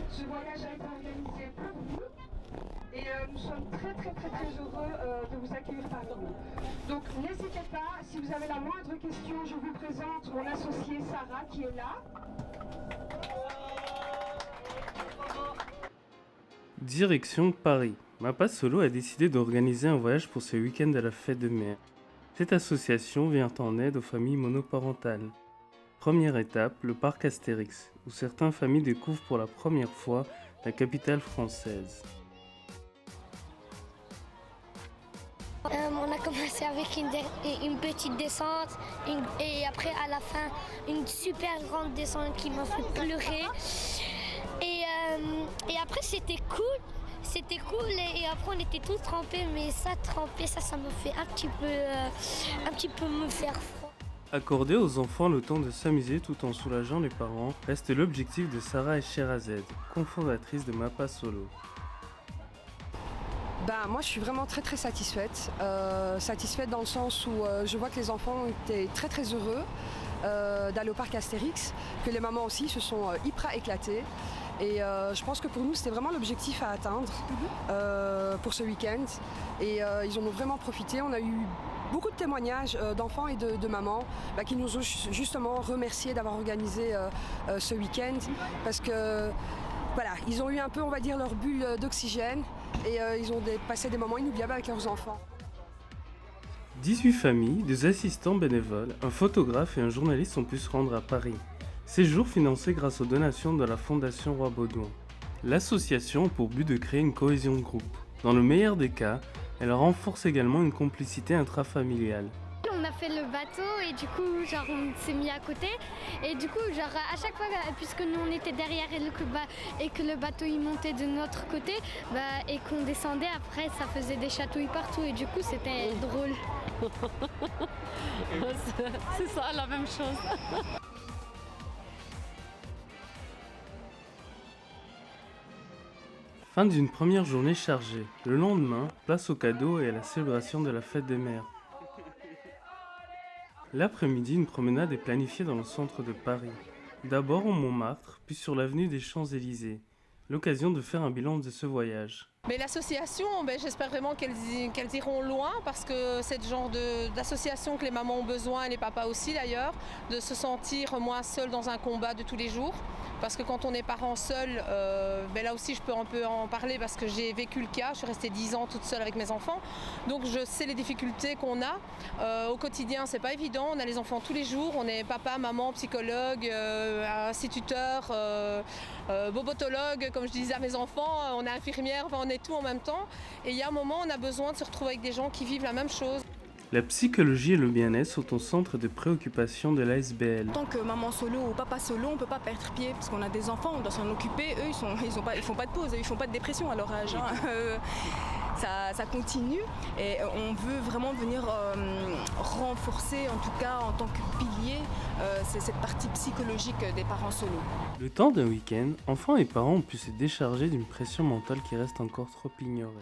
Ce voyage a été organisé pour vous et nous sommes très heureux de vous accueillir parmi nous. Donc n'hésitez pas, si vous avez la moindre question, je vous présente mon associée Sarah qui est là. Direction Paris. Mappa Solo a décidé d'organiser un voyage pour ce week-end à la fête de mer. Cette association vient en aide aux familles monoparentales. Première étape, le parc Astérix, où certaines familles découvrent pour la première fois la capitale française. On a commencé avec une petite descente et après à la fin une super grande descente qui m'a fait pleurer. Et après c'était cool et après on était tous trempés, mais ça me fait un petit peu me faire froid. Accorder aux enfants le temps de s'amuser tout en soulageant les parents reste l'objectif de Sarah Echerazade, cofondatrice de Mappa Solo. Moi je suis vraiment très satisfaite. Satisfaite dans le sens où je vois que les enfants étaient très heureux d'aller au parc Astérix, que les mamans aussi se sont hyper éclatées. Et je pense que pour nous c'était vraiment l'objectif à atteindre pour ce week-end. Et ils en ont vraiment profité. On a eu beaucoup de témoignages d'enfants et de mamans qui nous ont justement remercié d'avoir organisé ce week-end parce que voilà, ils ont eu un peu, on va dire, leur bulle d'oxygène et ils ont passé des moments inoubliables avec leurs enfants. 18 familles, des assistants bénévoles, un photographe et un journaliste ont pu se rendre à Paris. Séjour financé grâce aux donations de la Fondation Roi Baudouin. L'association a pour but de créer une cohésion de groupe. Dans le meilleur des cas, elle renforce également une complicité intrafamiliale. On a fait le bateau et du coup on s'est mis à côté et du coup à chaque fois puisque nous on était derrière et que le bateau il montait de notre côté et qu'on descendait après ça faisait des chatouilles partout et du coup c'était drôle. C'est ça la même chose. Fin d'une première journée chargée. Le lendemain, place aux cadeaux et à la célébration de la fête des mères. L'après-midi, une promenade est planifiée dans le centre de Paris. D'abord au Montmartre, puis sur l'avenue des Champs-Élysées. L'occasion de faire un bilan de ce voyage. Mais l'association, j'espère vraiment qu'elles iront loin parce que c'est le genre d'association que les mamans ont besoin et les papas aussi d'ailleurs, de se sentir moins seuls dans un combat de tous les jours. Parce que quand on est parent seul, là aussi je peux un peu en parler parce que j'ai vécu le cas, je suis restée 10 ans toute seule avec mes enfants. Donc je sais les difficultés qu'on a. Au quotidien c'est pas évident, on a les enfants tous les jours, on est papa, maman, psychologue, instituteur, bobotologue comme je disais à mes enfants, on est infirmière, enfin on est tout en même temps. Et il y a un moment on a besoin de se retrouver avec des gens qui vivent la même chose. La psychologie et le bien-être sont au centre des préoccupations de l'ASBL. En tant que maman solo ou papa solo, on ne peut pas perdre pied parce qu'on a des enfants, on doit s'en occuper. Eux, ils font pas de pause, ils font pas de dépression à leur âge. Ça continue et on veut vraiment venir renforcer, en tout cas en tant que pilier, cette partie psychologique des parents solo. Le temps d'un week-end, enfants et parents ont pu se décharger d'une pression mentale qui reste encore trop ignorée.